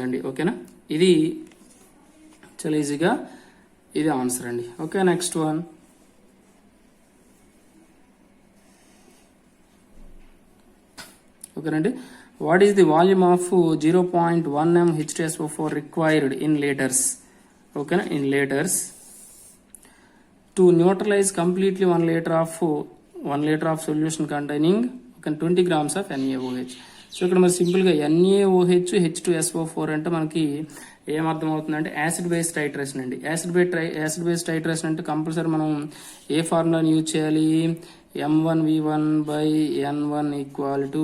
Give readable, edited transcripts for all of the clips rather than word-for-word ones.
అండి. ఓకేనా, ఇది చాలా ఈజీగా ఇది ఆన్సర్ అండి. Okay, next one. ఓకేనండి, what is the volume of 0.1 m H2SO4 required in litres? ఓకేనా, in litres to neutralise completely 1 liter of solution containing 20 grams of NaOH. So ఇక్కడ మరి సింపుల్గా NaOH H2SO4 అంటే మనకి ఏమర్థం అవుతుందంటే యాసిడ్ బేస్ టైట్రేషన్ అండి. యాసిడ్ బేస్ టైట్రేషన్ అంటే కంపల్సరీ మనం ఏ ఫార్ములాని యూజ్ చేయాలి? M1V1/N1 ఈక్వల్ టు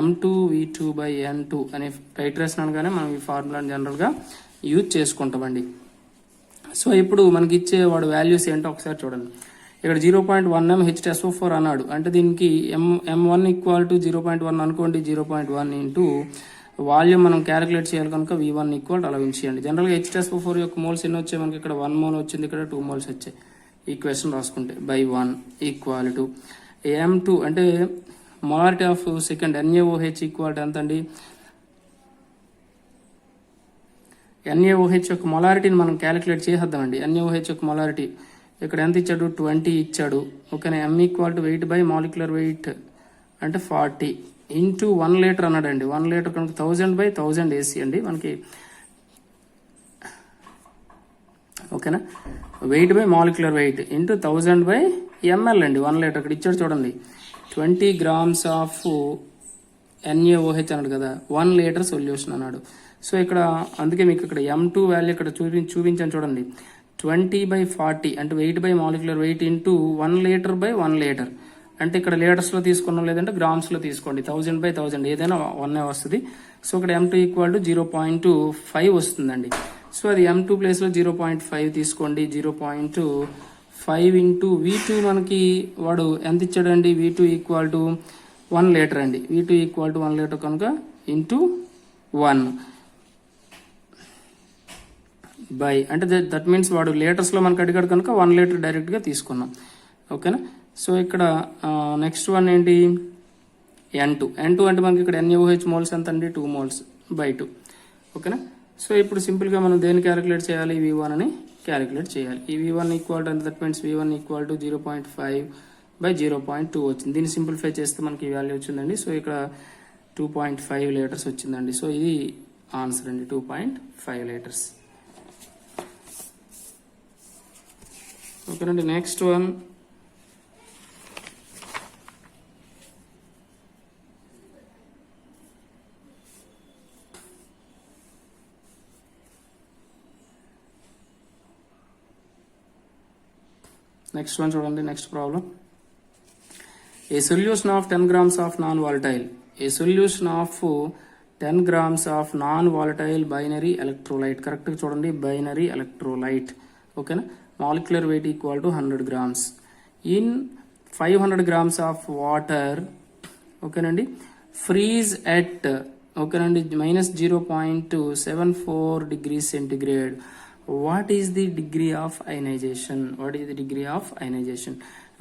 M2V2/N2 అనే టైట్రేషన్ అనగానే మనం ఈ ఫార్ములాని జనరల్గా యూజ్ చేసుకుంటామండి. సో ఇప్పుడు మనకి ఇచ్చే వాడు వాల్యూస్ ఏంటో ఒకసారి చూడండి. ఇక్కడ 0.1 m H2SO4 అన్నాడు అంటే దీనికి M1 ఈక్వల్ టు 0.1 అనుకోండి. 0.1 ఇంటూ వాల్యూమ్ మనం క్యాలిక్యులేట్ చేయాలి కనుక V1 ఈక్వల్ అలా ఉంచేయండి. జనరల్గా H2SO4 యొక్క మోల్స్ ఎన్ని వచ్చాయి మనకి? ఇక్కడ 1 mole వచ్చింది, ఇక్కడ 2 moles వచ్చాయి. ఈక్వేషన్ రాసుకుంటే బై 1 ఈక్వల్ టు M2 అంటే molarity of second NaOH equal to ఎంత అండి? NaOH యొక్క మొలారిటీని మనం క్యాలిక్యులేట్ చేసేద్దామండి. NaOH యొక్క మొలారిటీ ఇక్కడ ఎంత ఇచ్చాడు? 20 ఇచ్చాడు. ఓకేనా, M equal to wait by molecular wait అంటే 40 ఇంటూ 1 liter అన్నాడండి. 1 liter కనుక 1000/1000 వేసి అండి మనకి. ఓకేనా, wait by molecular weight into 1000/ml అండి. 1 liter ఇక్కడ ఇచ్చాడు చూడండి. 20 grams ఆఫ్ NaOH అన్నాడు కదా, 1 liter సొల్యూషన్ అన్నాడు. సో ఇక్కడ అందుకే మీకు ఇక్కడ M2 వాల్యూ ఇక్కడ చూపించాను చూడండి. 20/40 అంటే wait by molecular weight into 1 liter/1 liter అంటే ఇక్కడ లీటర్స్లో తీసుకున్నాం, లేదంటే గ్రామ్స్లో తీసుకోండి. 1000/1000 ఏదైనా 1 వస్తుంది. సో ఇక్కడ M2 ఈక్వల్ టు 0.5 వస్తుందండి. సో అది M2 ప్లేస్లో 0.5 తీసుకోండి. 0.5 ఇంటూ V2 మనకి వాడు ఎంత ఇచ్చాడండి? V2 ఈక్వల్ టు 1 liter అండి. V2 ఈక్వల్ టు 1 liter కనుక ఇంటూ 1 బై అంటే దట్ మీన్స్ వాడు లీటర్స్లో మనకు అడిగాడు కనుక 1 liter డైరెక్ట్గా తీసుకున్నాం. ఓకేనా, సో ఇక్కడ నెక్స్ట్ వన్ ఏంటి? N2 అంటే మనకి ఇక్కడ NaOH మోల్స్ ఎంత అండి? 2 moles బై 2. ఓకేనా, సో ఇప్పుడు సింపుల్గా మనం దేన్ని క్యాలిక్యులేట్ చేయాలి? V1 అని క్యాలిక్యులేట్ చేయాలి. ఈ V1 equal to that means V1 equal to 0.5/0.2 వచ్చింది. దీన్ని సింప్లిఫై చేస్తే మనకి ఈ వాల్యూ వచ్చిందండి. సో ఇక్కడ 2.5 liters వచ్చిందండి. సో ఇది ఆన్సర్ అండి, 2.5 liters. ఓకేనండి, నెక్స్ట్ వన్. నెక్స్ట్ వన్ చూడండి, next problem. A solution of 10 grams of non volatile non volatile binary electrolyte. కరెక్ట్గా చూడండి, బైనరీ ఎలక్ట్రోలైట్. ఓకేనా, molecular weight equal to 100 grams in 500 grams of water. ఓకేనండి, freeze at ఓకేనండి -0.74 degrees centigrade. What is the degree of ionisation?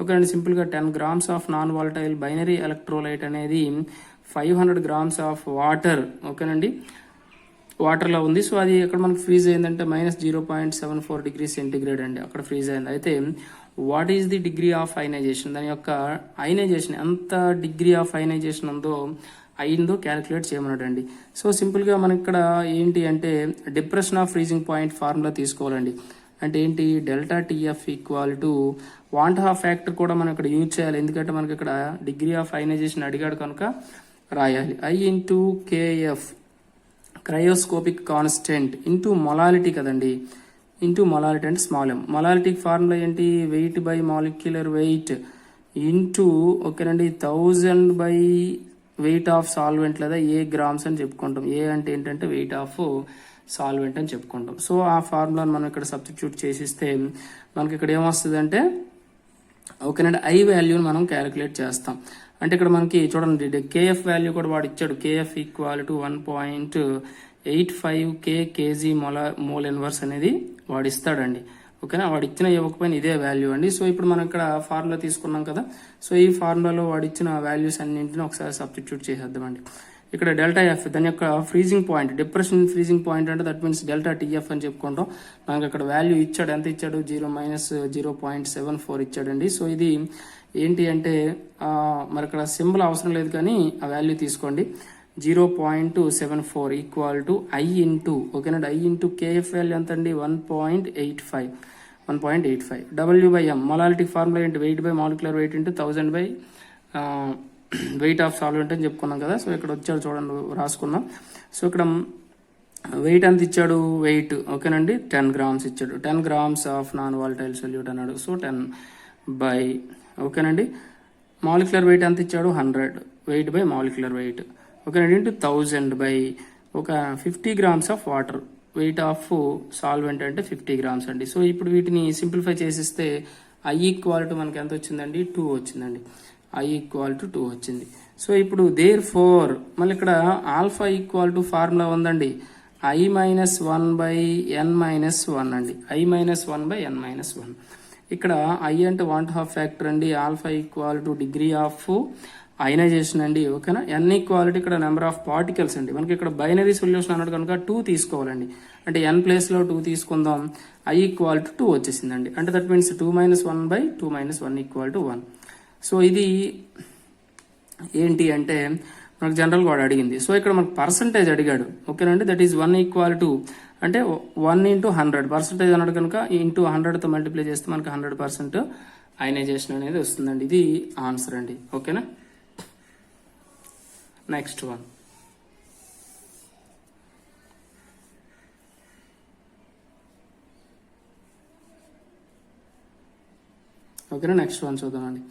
ఓకేనండి, సింపుల్గా 10 grams of non volatile binary electrolyte అనేది 500 grams of water. ఓకేనండి, వాటర్లో ఉంది. సో అది ఎక్కడ మనకు ఫ్రీజ్ అయిందంటే -0.74 degrees centigrade అండి, అక్కడ ఫ్రీజ్ అయింది. అయితే what is the degree of ionisation? దాని యొక్క అయనైజేషన్ ఎంత డిగ్రీ ఆఫ్ అయనైజేషన్ అయిందో క్యాలిక్యులేట్ చేయమన్నాడండి. సో సింపుల్గా మనకి ఇక్కడ ఏంటి అంటే depression of freezing point formula తీసుకోవాలండి. అంటే ఏంటి? ΔTF equal to van't Hoff factor కూడా మనం ఇక్కడ యూజ్ చేయాలి. ఎందుకంటే మనకి ఇక్కడ డిగ్రీ ఆఫ్ అయనైజేషన్ అడిగాడు కనుక రాయాలి. I into KF cryoscopic constant into molality కదండి. ఇంటూ మొలాలిటీ అంటే స్మాల్ m. మొలాలిటీకి ఫార్ములా ఏంటి? Weight by molecular weight into ఓకేనండి 1000 బై వెయిట్ ఆఫ్ సాల్వెంట్ లేదా ఏ గ్రామ్స్ అని చెప్పుకుంటాం. ఏ అంటే ఏంటంటే వెయిట్ ఆఫ్ సాల్వెంట్ అని చెప్పుకుంటాం. సో ఆ ఫార్ములాను మనం ఇక్కడ సబ్స్టిట్యూట్ చేసిస్తే మనకి ఇక్కడ ఏమొస్తుంది అంటే ఓకేనండి I వాల్యూని మనం క్యాలిక్యులేట్ చేస్తాం. అంటే ఇక్కడ మనకి చూడండి KF వాల్యూ కూడా వాడు ఇచ్చాడు. KF equal to 1.85 kg mole inverse అనేది వాడు ఇస్తాడండి. ఓకేనా, వాడు ఇచ్చిన ఇవ్వకపోయినా ఇదే వాల్యూ అండి. సో ఇప్పుడు మనం ఇక్కడ ఫార్ములా తీసుకున్నాం కదా. సో ఈ ఫార్ములాలో వాడు ఇచ్చిన వాల్యూస్ అన్నింటినీ ఒకసారి సబ్స్టిట్యూట్ చేసేద్దామండి. ఇక్కడ డెల్టా ఎఫ్ దాని యొక్క freezing point, depression freezing point అంటే దట్ మీన్స్ డెల్టా టీఎఫ్ అని చెప్పుకుంటాం. మనకి అక్కడ వాల్యూ ఇచ్చాడు, ఎంత ఇచ్చాడు, 0-0.74 ఇచ్చాడండి. సో ఇది ఏంటి అంటే మరి ఇక్కడ సింబల్ అవసరం లేదు కానీ ఆ వాల్యూ తీసుకోండి. 0.74 ఈక్వల్ టు ఐ ఇంటూ, ఓకేనండి, ఐ ఇంటూ కేఎఫ్ వాల్యూ ఎంత అండి, 1.85. W/m మొలాలిటిక్ ఫార్ములా ఏంటి, weight by molecular weight into 1000 by weight of solvent అని చెప్పుకున్నాం కదా. సో ఇక్కడ వచ్చాడు చూడండి, రాసుకున్నాం. సో ఇక్కడ వెయిట్ ఎంత ఇచ్చాడు, వెయిట్ ఓకేనండి 10 grams ఇచ్చాడు. 10 grams of non volatile solute అన్నాడు. సో 10 బై ఓకేనండి మాలిక్యులర్ వెయిట్ ఎంత ఇచ్చాడు, 100, వెయిట్ బై మాలిక్యులర్ వెయిట్ ఓకేనండి ఇంటూ 1000 బై ఒక 50 grams of water, wait of solvent అంటే 50 grams అండి. సో ఇప్పుడు వీటిని సింప్లిఫై చేసిస్తే ఐ ఈక్వల్ టు మనకి ఎంత వచ్చిందండి, 2 వచ్చిందండి. ఐ ఈక్వల్ టు 2 వచ్చింది. సో ఇప్పుడు దేర్ ఫోర్ మళ్ళీ ఇక్కడ ఆల్ఫా ఈక్వల్ టు ఫార్ములా ఉందండి, I-1/n-1 అండి. I-1/n-1. ఇక్కడ ఐ అంటే 1/2 ఫ్యాక్టర్ అండి. Alpha equal to degree of ionisation అండి, ఓకేనా. ఎన్ ఈక్వాలిటీ ఇక్కడ నెంబర్ ఆఫ్ పార్టికల్స్ అండి. మనకి ఇక్కడ బైనరీ సొల్యూషన్ అన్నాడు కనుక 2 తీసుకోవాలండి. అంటే n ప్లేస్లో 2 తీసుకుందాం. ఐ ఈక్వల్ టు 2 వచ్చేసిందండి. అంటే that means 2-1/2-1 equal to 1. So ఇది ఏంటి అంటే మనకు జనరల్గా వాడు అడిగింది. సో ఇక్కడ మనకు పర్సంటేజ్ అడిగాడు, ఓకేనండి. దట్ ఈస్ 1 ఈక్వల్ టు అంటే 1 × 100 పర్సంటేజ్ అన్నాడు కనుక ఇంటూ 100తో మల్టిప్లై చేస్తే మనకి 100% అయనైజేషన్ అనేది వస్తుందండి. ఇది ఆన్సర్ అండి, ఓకేనా. నెక్స్ట్ వన్, ఓకేనా. నెక్స్ట్ వన్ చూద్దామండి.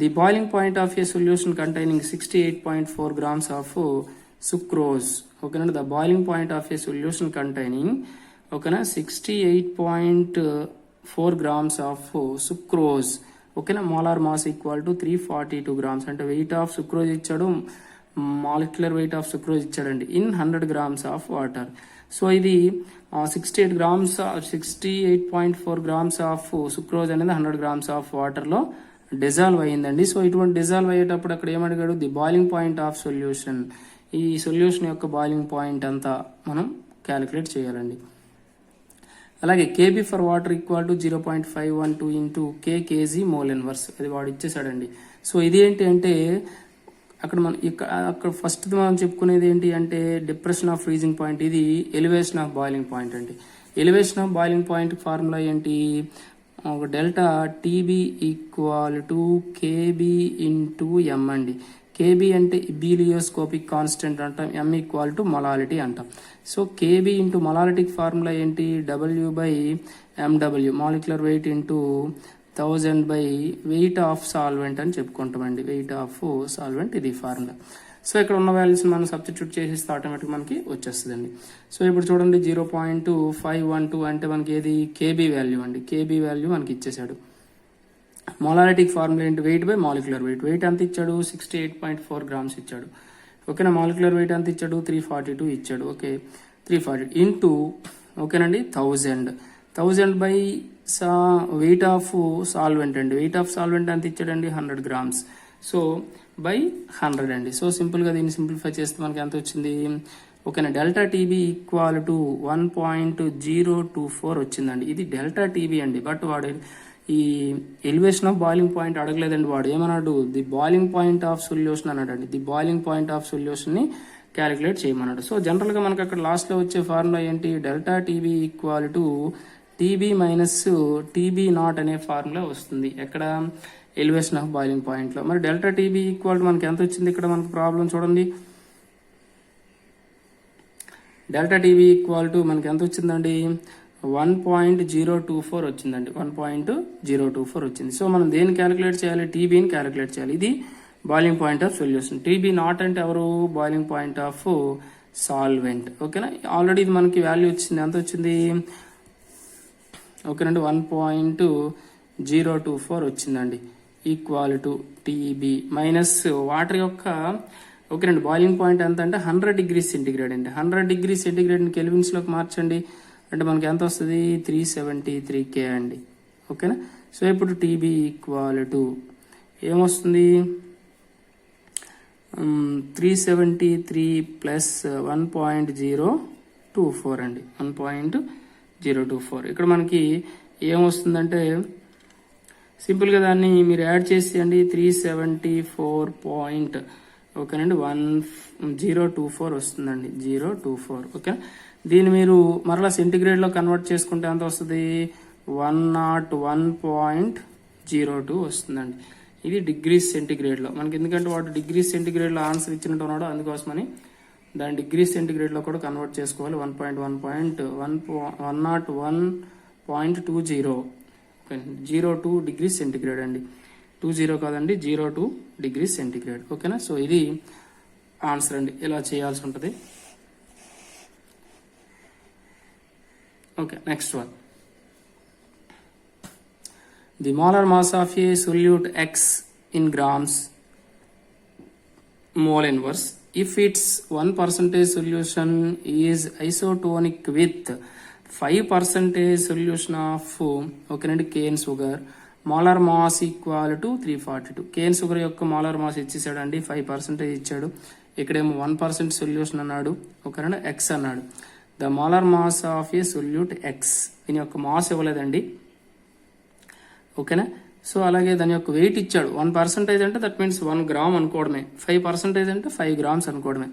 The boiling point of a solution containing 68.4 grams of sucrose, ఓకేనా. The boiling point of a solution containing, ఓకేనా, 68.4 grams ఆఫ్ సుక్రోజ్, ఓకేనా. Molar mass equal to 342 grams. అంటే వెయిట్ ఆఫ్ సుక్రోజ్ ఇచ్చాడు, molecular weight of sucrose ఇచ్చాడండి, in 100 grams of water. So ఇది 68.4 grams of sucrose అనేది 100 grams of వాటర్లో dissolve అయ్యిందండి. So ఇటువంటి డిజాల్వ్ అయ్యేటప్పుడు అక్కడ ఏమడిగాడు, the boiling point of solution, ఈ సొల్యూషన్ యొక్క బాయిలింగ్ పాయింట్ అంతా మనం క్యాలిక్యులేట్ చేయాలండి. అలాగే K B for water equal to 0.512 into K G mole inverse, అది వాడు ఇచ్చేసాడండి. సో ఇది ఏంటి అంటే అక్కడ ఫస్ట్ మనం చెప్పుకునేది ఏంటి అంటే డిప్రెషన్ ఆఫ్ ఫ్రీజింగ్ పాయింట్, ఇది ఎలివేషన్ ఆఫ్ బాయిలింగ్ పాయింట్ అండి. Elevation of boiling point formula ఏంటి, ఒక delta T B equal to K B into M అండి. కేబీ అంటే ఇబిలియోస్కోపిక్ కాన్స్టెంట్ అంటాం, ఎం ఈక్వల్ టు మొలాలిటీ అంటాం. సో కేబీ ఇంటూ మొలాలిటిక్ ఫార్ములా ఏంటి, W/mW molecular weight into 1000 by weight of solvent అని చెప్పుకుంటామండి. వెయిట్ ఆఫ్ సాల్వెంట్ ఇది ఫార్ములా. సో ఇక్కడ ఉన్న వాల్యూస్ మనం సబ్స్టిట్యూట్ చేసేస్తే ఆటోమేటిక్ మనకి వచ్చేస్తుందండి. సో ఇప్పుడు చూడండి 0.512 అంటే మనకి ఏది కేబీ వాల్యూ అండి. కేబీ వాల్యూ మనకి ఇచ్చేసాడు. మొలాలిటిక్ ఫార్ములా ఏంటి, weight by molecular weight. Weight ఎంత ఇచ్చాడు, 68.4 grams ఇచ్చాడు, ఓకేనా. మాలిక్యులర్ వెయిట్ ఎంత ఇచ్చాడు, 342 ఇచ్చాడు, ఓకే. 340 ఇంటూ, ఓకేనండి, 1000 బై వెయిట్ ఆఫ్ సాల్వెంట్ అండి. వెయిట్ ఆఫ్ సాల్వెంట్ ఎంత ఇచ్చాడండి, 100 grams. సో బై 100 అండి. సో సింపుల్గా దీన్ని సింప్లిఫై చేస్తే మనకి ఎంత వచ్చింది, ఓకేనా. డెల్టా టీబీ ఈక్వల్ టు 1.024 వచ్చిందండి. ఇది డెల్టా టీబీ అండి. బట్ వాడు ఈ ఎలివేషన్ ఆఫ్ బాయిలింగ్ పాయింట్ అడగలేదండి. వాడు ఏమన్నాడు, the boiling point of solution అన్నాడండి. ది బాయిలింగ్ పాయింట్ ఆఫ్ సొల్యూషన్ని క్యాలిక్యులేట్ చేయమన్నాడు. సో జనరల్గా మనకి అక్కడ లాస్ట్లో వచ్చే ఫార్ములా ఏంటి, delta T B equal to T B minus T B naught అనే ఫార్ములా వస్తుంది. ఎక్కడ, ఎలివేషన్ ఆఫ్ బాయిలింగ్ పాయింట్లో. మరి డెల్టా టీబీ ఈక్వల్ టు మనకి ఎంత వచ్చింది, ఇక్కడ మనకు ప్రాబ్లం చూడండి. డెల్టా టీబీ ఈక్వల్ టు మనకి ఎంత వచ్చిందండి, 1.024 వచ్చిందండి. 1.024 వచ్చింది. సో మనం దేన్ని క్యాలిక్యులేట్ చేయాలి, టీబీని క్యాలిక్యులేట్ చేయాలి. ఇది boiling point of solution. TB not అంటే ఎవరు, బాయిలింగ్ పాయింట్ ఆఫ్ సాల్వెంట్, ఓకేనా. ఆల్రెడీ ఇది మనకి వాల్యూ వచ్చింది, ఎంత వచ్చింది, ఓకేనండి, 1.024 వచ్చిందండి. Equal to T B minus water యొక్క, ఓకేనండి, బాయిలింగ్ పాయింట్ ఎంత అంటే 100 degrees సెంటిగ్రేడ్ అండి. 100 degrees సెంటిగ్రేడ్ని కెల్విన్స్లోకి మార్చండి అంటే మనకి ఎంత వస్తుంది, 373K అండి, ఓకేనా. సో ఇప్పుడు టీబీ ఈక్వల్ టు ఏమొస్తుంది, 373 ప్లస్ 1.024 అండి, 1.024. ఇక్కడ మనకి ఏమొస్తుందంటే సింపుల్గా దాన్ని మీరు యాడ్ చేసేయండి. 374 ఓకేనండి 1024 వస్తుందండి, 024. ఓకే, దీన్ని మీరు మరలా సెంటిగ్రేడ్లో కన్వర్ట్ చేసుకుంటే ఎంత వస్తుంది? 101.02 వస్తుందండి. ఇది డిగ్రీస్ సెంటిగ్రేడ్లో మనకి, ఎందుకంటే వాడు డిగ్రీస్ సెంటిగ్రేడ్లో ఆన్సర్ ఇచ్చినట్టు ఉన్నాడు, అందుకోసమని దాని డిగ్రీస్ సెంటిగ్రేడ్లో కూడా కన్వర్ట్ చేసుకోవాలి. 101.20 02 డిగ్రీస్ సెంటిగ్రేడ్ అండి, 20 కాదండి, 02 డిగ్రీస్ సెంటిగ్రేడ్. ఓకేనా, సో ఇది ఆన్సర్ అండి, ఇలా చేయాల్సి ఉంటుంది. Okay, next one. The molar mass of a solute X in grams mole inverse if its 1% solution is isotonic with 5% solution of ఓకేనండి cane sugar, molar mass equal to 342. Cane sugar యొక్క molar mass ఇచ్చేసాడండి, 5% ఇచ్చాడు. ఇక్కడేమో 1% solution అన్నాడు, ఓకేనండి X అన్నాడు. The molar mass of A solute X, దీని యొక్క mass ఇవ్వలేదండి, ఓకేనా. సో అలాగే దాని యొక్క వెయిట్ ఇచ్చాడు. 1% అంటే దట్ మీన్స్ 1 గ్రామ్ అనుకోవడమే, 5% అంటే 5 గ్రామ్స్ అనుకోవడమే,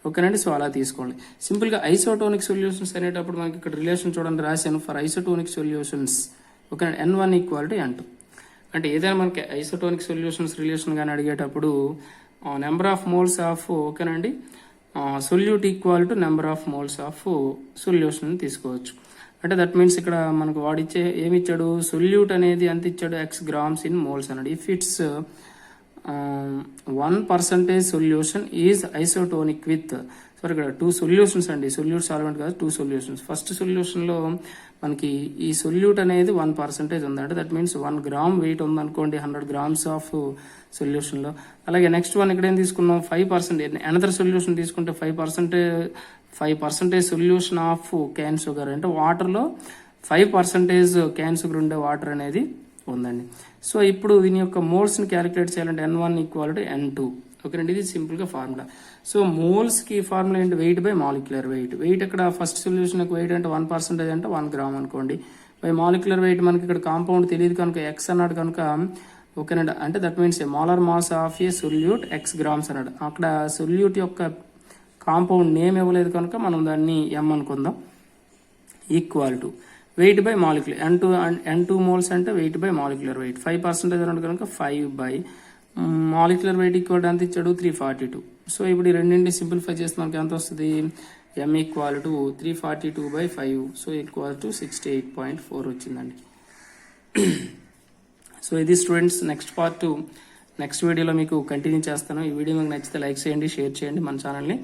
ఓకేనండి. సో అలా తీసుకోండి. సింపుల్గా ఐసోటోనిక్ సొల్యూషన్స్ అనేటప్పుడు మనకి ఇక్కడ రిలేషన్ చూడండి రాశాను. ఫర్ ఐసోటోనిక్ సొల్యూషన్స్ ఓకేనండి N1 ఈక్వల్ టు N2. అంటే ఏదైనా మనకి ఐసోటోనిక్ సొల్యూషన్స్ రిలేషన్ కానీ అడిగేటప్పుడు నెంబర్ ఆఫ్ మోల్స్ ఆఫ్ ఓకేనండి solute equal to number of moles of solution తీసుకోవచ్చు. అంటే దట్ మీన్స్ ఇక్కడ మనకు వాడిచ్చే ఏమి ఇచ్చాడు, సొల్యూట్ అనేది ఎంత ఇచ్చాడు, ఎక్స్ గ్రామ్స్ ఇన్ మోల్స్ అన్నాడు. If it's 1% solution is isotonic with, sorry ఇక్కడ 2 సొల్యూషన్స్ అండి, సొల్యూట్ సాల్వెంట్ కాదు, 2 సొల్యూషన్స్. ఫస్ట్ సొల్యూషన్లో మనకి ఈ సొల్యూట్ అనేది 1% ఉంది, అంటే దట్ మీన్స్ 1 గ్రామ్ వెయిట్ ఉంది అనుకోండి 100 గ్రామ్స్ ఆఫ్ సొల్యూషన్లో. అలాగే నెక్స్ట్ వన్ ఇక్కడ ఏం తీసుకున్నాం, 5%. అనదర్ సొల్యూషన్ తీసుకుంటే 5% సొల్యూషన్ ఆఫ్ క్యాన్ షుగర్, అంటే వాటర్లో 5% క్యాన్ షుగర్ ఉండే వాటర్ అనేది ఉందండి. సో ఇప్పుడు దీని యొక్క మోల్స్ని క్యాలిక్యులేట్ చేయాలంటే N1 ఈక్వల్ టు N2. ఓకేనండి, ఇది సింపుల్గా ఫార్ములా. సో మోల్స్కి ఫార్ములా ఏంటి, weight by molecular weight. Weight ఇక్కడ ఫస్ట్ సొల్యూషన్ వెయిట్ అంటే 1% అంటే 1 గ్రామ్ అనుకోండి, బై మాలిక్యులర్ వెయిట్ మనకి ఇక్కడ కాంపౌండ్ తెలియదు కనుక ఎక్స్ అన్నాడు కనుక ఓకేనండి, అంటే that means molar mass of A solute X grams అన్నాడు. అక్కడ సొల్యూట్ యొక్క కాంపౌండ్ నేమ్ ఇవ్వలేదు కనుక మనం దాన్ని ఎం అనుకుందాం, equal to wait by molecular N2 moles అంటే వెయిట్ బై మాలిక్యులర్ వెయిట్. 5% అన్నాడు కనుక 5 బై మాలిక్యులర్ వెయిట్ ఈక్వల్ ఎంత ఇచ్చాడు, 342. సో ఇప్పుడు ఈ రెండింటిని సింప్లిఫై చేస్తే మనకి ఎంత వస్తుంది, M equal to 342/5, so equal to 68.4 వచ్చిందండి. సో ఇది స్టూడెంట్స్, నెక్స్ట్ పార్ట్ నెక్స్ట్ వీడియోలో మీకు కంటిన్యూ చేస్తాను. ఈ వీడియో మీకు నచ్చితే లైక్ చేయండి, షేర్ చేయండి, మన ఛానల్ని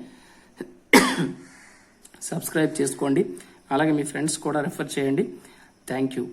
సబ్స్క్రైబ్ చేసుకోండి, అలాగే మీ ఫ్రెండ్స్ కూడా రెఫర్ చేయండి. Thank you.